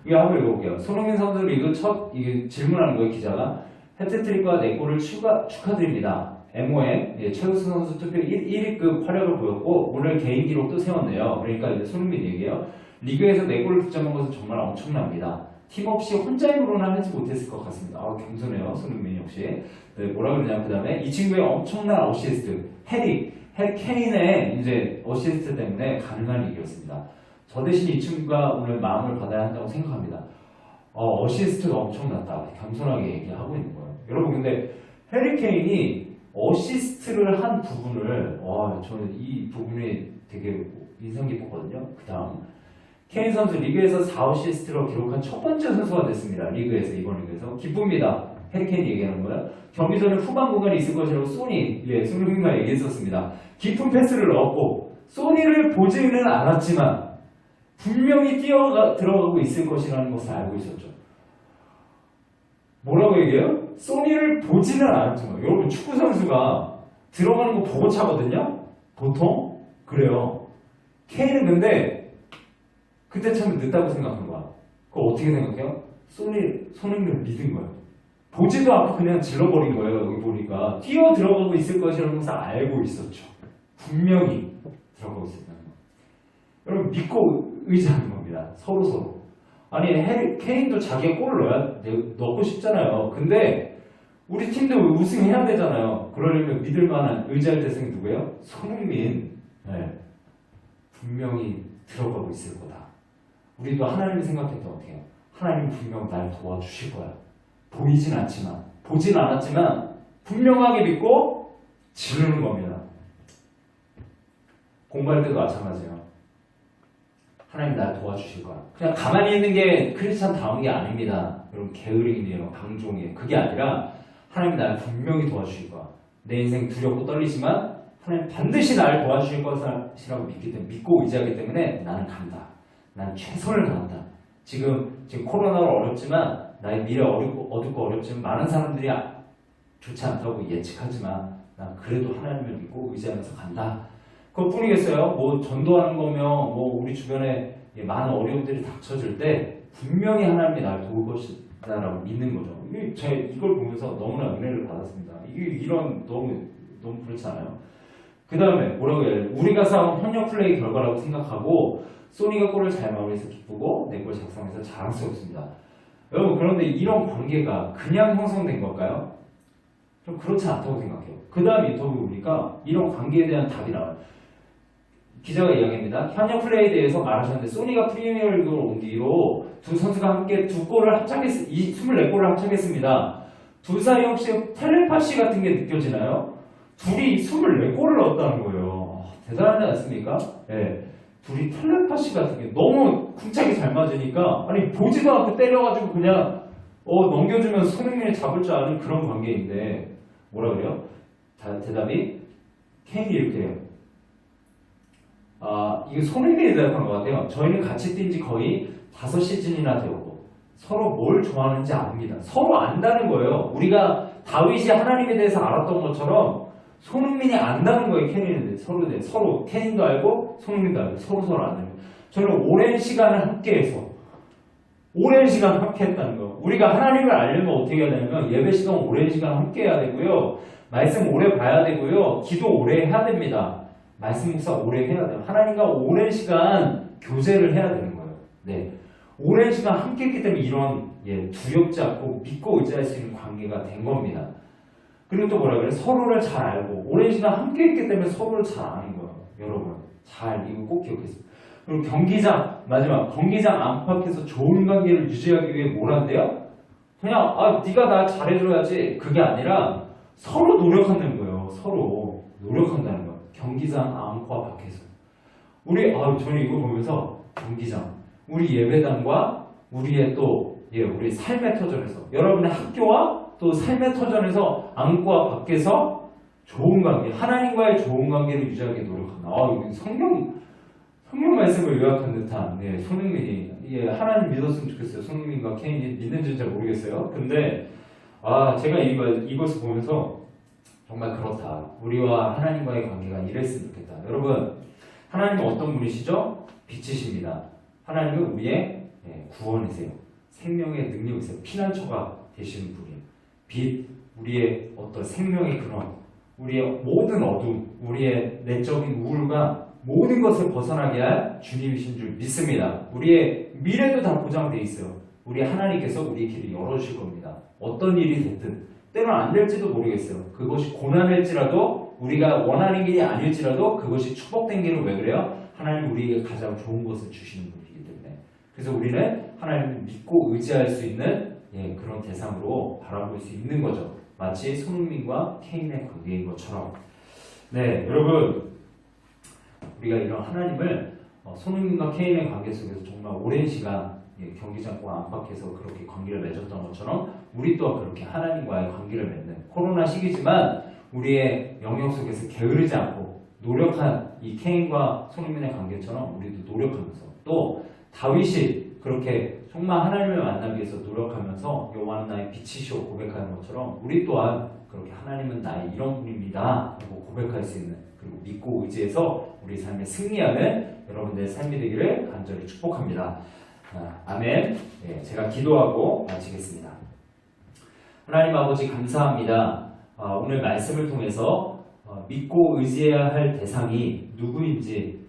이거 한번 읽어볼게요. 손흥민 선수 리그 이게 질문하는 거예요. 기자가 해트트릭과 4골을 축하드립니다. MOM 최우수 선수 투표 1위급 활약을 보였고 오늘 개인 기록도 세웠네요. 그러니까 이제 손흥민 얘기예요. 리그에서 4골을 득점한 것은 정말 엄청납니다. 팀 없이 혼자 힘으로는 하지 못했을 것 같습니다. 겸손해요. 손흥민 역시. 네, 뭐라 그러냐면 그 다음에 이 친구의 엄청난 어시스트 해리 케인의 이제 어시스트 때문에 가능한 일이었습니다. 저 대신 이 친구가 오늘 마음을 받아야 한다고 생각합니다. 어시스트가 엄청났다. 겸손하게 얘기하고 있는 거예요. 여러분 근데 해리 케인이 어시스트를 한 부분을 저는 이 부분이 되게 인상 깊었거든요. 그 다음 케인 선수 리그에서 4어시스트로 기록한 첫 번째 선수가 됐습니다. 이번 리그에서 기쁩니다. 해리 케인이 얘기하는 거예요. 경기 전에 후반 공간이 있을 것이라고 손흥민과 얘기했었습니다. 깊은 패스를 넣었고 소니를 보지는 않았지만 분명히 들어가고 있을 것이라는 것을 알고 있었죠. 뭐라고 얘기해요? 소니를 보지는 않았지만 여러분 축구 선수가 들어가는 거 보고 차거든요. 보통 그래요. 케인은 근데 그때 참 늦다고 생각한 거야. 그거 어떻게 생각해요? 손흥민을 믿은 거예요. 보지도 않고 그냥 질러버린 거예요. 여기 보니까 뛰어 들어가고 있을 것이라는 것을 알고 있었죠. 분명히 들어가고 있었다는 거. 여러분 믿고 의지하는 겁니다. 서로. 아니 케인도 자기가 골을 넣고 싶잖아요. 근데 우리 팀도 우승해야 되잖아요. 그러려면 믿을 만한 의지할 대상이 누구예요? 손흥민. 네. 분명히 들어가고 있을 거다. 우리도 하나님을 생각했던 어떻게 해요? 하나님 분명 날 도와주실 거야. 보이진 않았지만 분명하게 믿고 지르는 겁니다. 공부할 때도 마찬가지예요. 하나님 날 도와주실 거야. 그냥 가만히 있는 게 크리스찬다운 게 아닙니다. 여러분 게으름이에요. 방종이에요. 그게 아니라 하나님 날 분명히 도와주실 거야. 내 인생 두렵고 떨리지만 하나님 반드시 날 도와주실 것이라고 믿고 의지하기 때문에 나는 간다. 난 최선을 다한다. 지금 코로나로 어렵지만 나의 미래 어둡고 어렵지만 많은 사람들이 좋지 않다고 예측하지만 난 그래도 하나님을 믿고 의지하면서 간다. 그것뿐이겠어요. 뭐 전도하는 거면 뭐 우리 주변에 많은 어려움들이 닥쳐질 때 분명히 하나님이 날 다라고 믿는 거죠. 제가 이걸 보면서 너무나 은혜를 받았습니다. 이런 너무 그렇지 않아요? 그 다음에 뭐라고 해야 돼요? 우리가 쌓은 협력 플레이 결과라고 생각하고 소니가 골을 잘 마무리해서 기쁘고 내 골 작성해서 자랑스럽습니다. 여러분 그런데 이런 관계가 그냥 형성된 걸까요? 좀 그렇지 않다고 생각해요. 그 다음 인터뷰 보니까 이런 관계에 대한 답이 나와요. 기자가 이야기합니다. 현역 플레이에 대해서 말하셨는데 소니가 프리미어리그로 온 뒤로 두 선수가 함께 24골을 합작했습니다. 두 사이 혹시 텔레파시 같은 게 느껴지나요? 둘이 24골을 넣었다는 거예요. 대단하지 않습니까? 네. 둘이 텔레파시 같은 게 너무 쿵짝이 잘 맞으니까 아니 보지도 않고 때려가지고 그냥 넘겨주면 손흥민이 잡을 줄 아는 그런 관계인데 뭐라 그래요? 대답이 케인이 이렇게 해요. 이거 손흥민이 대답한 것 같아요. 저희는 같이 뛴 지 거의 5시즌이나 되었고 서로 뭘 좋아하는지 압니다. 서로 안다는 거예요. 우리가 다윗이 하나님에 대해서 알았던 것처럼 손흥민이 안다는 거예요. 케인인데 서로 케인도 알고 손흥민도 알고 서로 안다는 거예요. 저는 오랜 시간을 함께했다는 거. 우리가 하나님을 알려면 어떻게 해야 되냐면 예배 시간 오랜 시간 함께해야 되고요. 말씀 오래 봐야 되고요. 기도 오래 해야 됩니다. 말씀 묵상 오래 해야 돼요. 하나님과 오랜 시간 교제를 해야 되는 거예요. 네, 오랜 시간 함께했기 때문에 이런 두렵지 않고 믿고 의지할 수 있는 관계가 된 겁니다. 그리고 또 뭐라 그래요? 서로를 잘 알고 오랜 시간 함께했기 때문에 서로를 잘 아는 거예요. 여러분 이거 꼭 기억했어요. 그리고 마지막 경기장 안팎에서 좋은 관계를 유지하기 위해 뭘 한대요? 그냥 네가 나 잘해줘야지 그게 아니라 서로 노력한다는 거예요. 서로 노력한다는 거예요. 경기장 안과 밖에서 저는 이거 보면서 경기장 우리 예배당과 우리의 우리 삶의 터전에서 여러분의 학교와 또 삶의 터전에서 안과 밖에서 좋은 관계 하나님과의 좋은 관계를 유지하기 노력한다. 이거 성경 말씀을 요약한 듯한 손흥민이 하나님 믿었으면 좋겠어요. 손흥민과 케인이 믿는지는 잘 모르겠어요. 근데 제가 이것을 보면서 정말 그렇다. 우리와 하나님과의 관계가 이랬으면 좋겠다. 여러분 하나님은 어떤 분이시죠? 빛이십니다. 하나님은 우리의 구원이세요. 생명의 능력이세요. 피난처가 되시는 분이에요. 빛, 우리의 어떤 생명의 근원, 우리의 모든 어둠, 우리의 내적인 우울과 모든 것을 벗어나게 할 주님이신 줄 믿습니다. 우리의 미래도 다 보장되어 있어요. 우리 하나님께서 우리의 길을 열어주실 겁니다. 어떤 일이 됐든 때로는 안 될지도 모르겠어요. 그것이 고난일지라도 우리가 원하는 길이 아닐지라도 그것이 축복된 길은 왜 그래요? 하나님 우리에게 가장 좋은 것을 주시는 분이기 때문에 그래서 우리는 하나님을 믿고 의지할 수 있는 그런 대상으로 바라볼 수 있는 거죠. 마치 손흥민과 케인의 관계인 것처럼. 네, 여러분 우리가 이런 하나님을 손흥민과 케인의 관계 속에서 정말 오랜 시간 경기장과 안팎에서 그렇게 관계를 맺었던 것처럼 우리 또한 그렇게 하나님과의 관계를 맺는 코로나 시기지만 우리의 영역 속에서 게으르지 않고 노력한 이 케인과 손흥민의 관계처럼 우리도 노력하면서 또 다윗이 그렇게 정말 하나님을 만나기 위해서 노력하면서 여호와는 나의 빛이시오 고백하는 것처럼 우리 또한 그렇게 하나님은 나의 이런 분입니다 라고 고백할 수 있는 그리고 믿고 의지해서 우리 삶에 승리하는 여러분들의 삶이 되기를 간절히 축복합니다. 아멘. 제가 기도하고 마치겠습니다. 하나님 아버지 감사합니다. 오늘 말씀을 통해서 믿고 의지해야 할 대상이 누구인지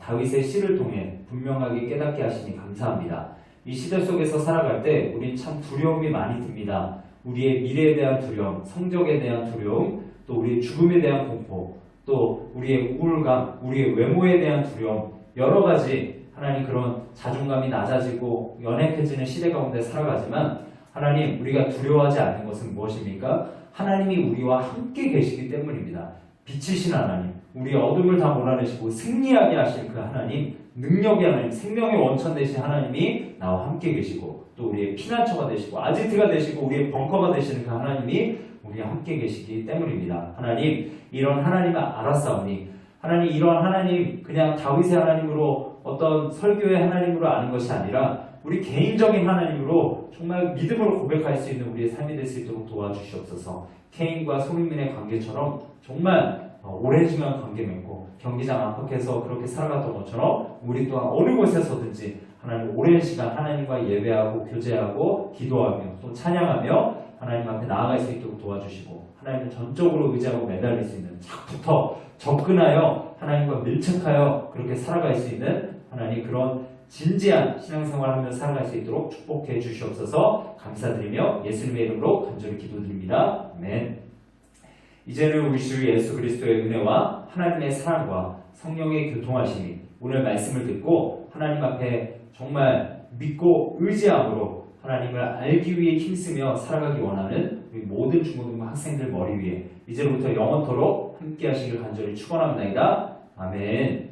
다윗의 시를 통해 분명하게 깨닫게 하시니 감사합니다. 이 시대 속에서 살아갈 때 우린 참 두려움이 많이 듭니다. 우리의 미래에 대한 두려움, 성적에 대한 두려움, 또 우리의 죽음에 대한 공포, 또 우리의 우울감, 우리의 외모에 대한 두려움, 여러 가지 하나님 그런 자존감이 낮아지고 연약해지는 시대 가운데 살아가지만 하나님 우리가 두려워하지 않는 것은 무엇입니까? 하나님이 우리와 함께 계시기 때문입니다. 빛이신 하나님, 우리의 어둠을 다 몰아내시고 승리하게 하실 그 하나님, 능력의 하나님, 생명의 원천 되신 하나님이 나와 함께 계시고 또 우리의 피난처가 되시고 아지트가 되시고 우리의 벙커가 되시는 그 하나님이 우리와 함께 계시기 때문입니다. 하나님, 이런 하나님을 알았사오니 하나님 이런 하나님 그냥 다윗의 하나님으로 어떤 설교의 하나님으로 아는 것이 아니라 우리 개인적인 하나님으로 정말 믿음으로 고백할 수 있는 우리의 삶이 될 수 있도록 도와주시옵소서. 케인과 손흥민의 관계처럼 정말 오랜 시간 관계 맺고 경기장 안팎에서 그렇게 살아갔던 것처럼 우리 또한 어느 곳에서든지 하나님 오랜 시간 하나님과 예배하고 교제하고 기도하며 또 찬양하며 하나님 앞에 나아갈 수 있도록 도와주시고 하나님을 전적으로 의지하고 매달릴 수 있는 착부터 접근하여 하나님과 밀착하여 그렇게 살아갈 수 있는 하나님 그런 진지한 신앙생활하며 살아갈 수 있도록 축복해 주시옵소서. 감사드리며 예수님의 이름으로 간절히 기도드립니다. 아멘. 이제는 우리 주 예수 그리스도의 은혜와 하나님의 사랑과 성령의 교통하심이 오늘 말씀을 듣고 하나님 앞에 정말 믿고 의지함으로 하나님을 알기 위해 힘쓰며 살아가기 원하는 우리 모든 중고등부 학생들 머리 위에 이제부터 영원토록 함께 하시길 간절히 축원합니다. 아멘.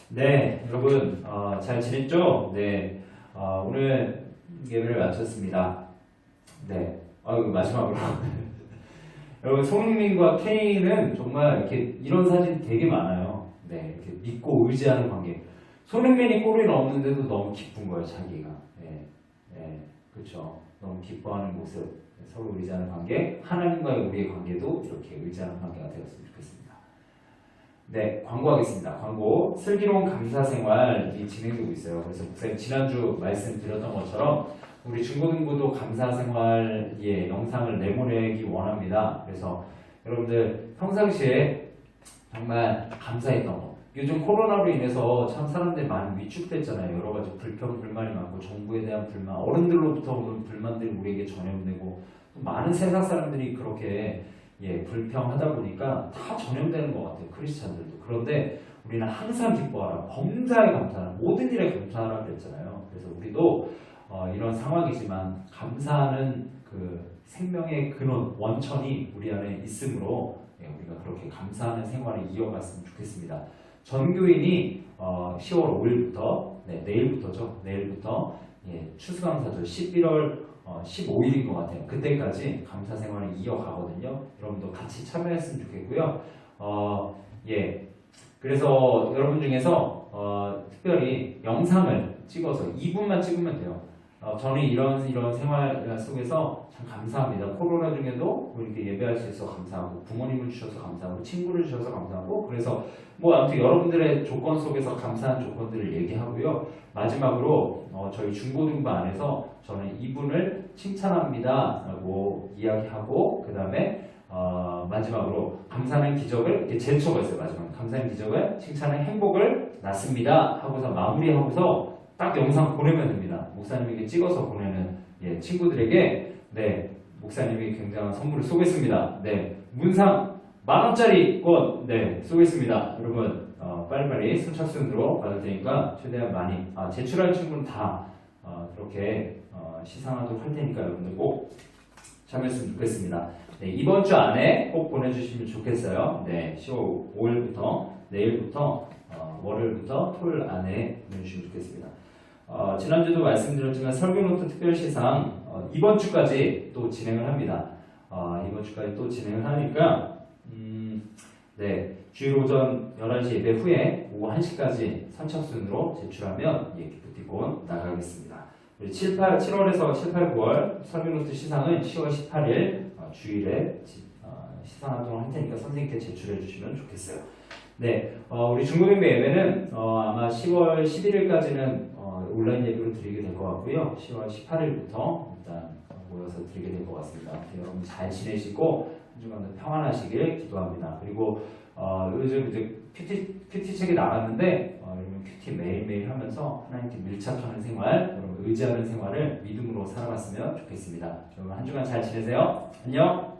네, 여러분 잘 지냈죠? 네, 오늘 예배를 마쳤습니다. 네, 마지막으로 여러분 손흥민과 케인은 정말 이렇게 이런 사진 되게 많아요. 네, 이렇게 믿고 의지하는 관계. 손흥민이 골을 넣었는데도 너무 기쁜 거예요, 자기가. 네, 네, 그렇죠. 너무 기뻐하는 모습, 서로 의지하는 관계. 하나님과의 우리의 관계도 이렇게 의지하는 관계가 되었으면 좋겠습니다. 네, 광고하겠습니다. 광고. 슬기로운 감사생활이 진행되고 있어요. 그래서 목사님 지난주 말씀드렸던 것처럼 우리 중고등부도 감사생활 영상을 내보내기 원합니다. 그래서 여러분들 평상시에 정말 감사했던 거. 요즘 코로나로 인해서 참 사람들이 많이 위축됐잖아요. 여러 가지 불평, 불만이 많고 정부에 대한 불만, 어른들로부터 오는 불만들이 우리에게 전염되고 또 많은 세상 사람들이 그렇게 불평하다 보니까 다 전염되는 것 같아요. 크리스찬들도. 그런데 우리는 항상 기뻐하라. 범사에 감사하라. 모든 일에 감사하라 그랬잖아요. 그래서 우리도 이런 상황이지만 감사하는 그 생명의 근원, 원천이 우리 안에 있으므로 우리가 그렇게 감사하는 생활을 이어갔으면 좋겠습니다. 전교인이 10월 5일부터, 내일부터죠. 내일부터 추수감사절 11월 15일인 것 같아요. 그때까지 감사 생활을 이어가거든요. 여러분도 같이 참여했으면 좋겠고요. 그래서 여러분 중에서 특별히 영상을 찍어서 2분만 찍으면 돼요. 저는 이런 생활 속에서 참 감사합니다. 코로나 중에도 이렇게 예배할 수 있어서 감사하고 부모님을 주셔서 감사하고 친구를 주셔서 감사하고 그래서 아무튼 여러분들의 조건 속에서 감사한 조건들을 얘기하고요. 마지막으로 저희 중고등부 안에서 저는 이분을 칭찬합니다 라고 이야기하고 그 다음에 마지막으로 감사하는 기적을 이렇게 제초가 있어요. 마지막에 감사하는 기적을 칭찬하는 행복을 낳습니다 하고서 마무리하고서 딱 영상 보내면 됩니다. 목사님에게 찍어서 보내는 친구들에게 목사님이 굉장한 선물을 쏘겠습니다. 문상 10,000원짜리 쏘겠습니다. 여러분 빨리빨리 선착순으로 받을 테니까 최대한 많이 제출할 친구는 다 그렇게 시상하도록 할 테니까 여러분들 꼭 참여했으면 좋겠습니다. 이번 주 안에 꼭 보내주시면 좋겠어요. 10월 5일부터 내일부터 월요일부터 토요일 안에 보내주시면 좋겠습니다. 지난주도 말씀드렸지만 설교노트 특별시상 이번 주까지 또 진행을 합니다. 이번 주까지 또 진행을 하니까 주일 오전 11시 예배 후에 오후 1시까지 선착순으로 제출하면 기프티콘 나가겠습니다. 7월에서 7, 8, 9월 설교노트 시상은 10월 18일 주일에 시상하도록 할 테니까 선생님께 제출해 주시면 좋겠어요. 우리 중고등부 예배는 아마 10월 11일까지는 온라인 예배로 드리게 될 것 같고요. 10월 18일부터 일단 모여서 드리게 될 것 같습니다. 여러분 잘 지내시고 한 주간도 평안하시길 기도합니다. 그리고 요즘 이제 큐티 책이 나갔는데 여러분 큐티 매일매일 하면서 하나님께 밀착하는 생활, 여러분 의지하는 생활을 믿음으로 살아갔으면 좋겠습니다. 여러분 한 주간 잘 지내세요. 안녕.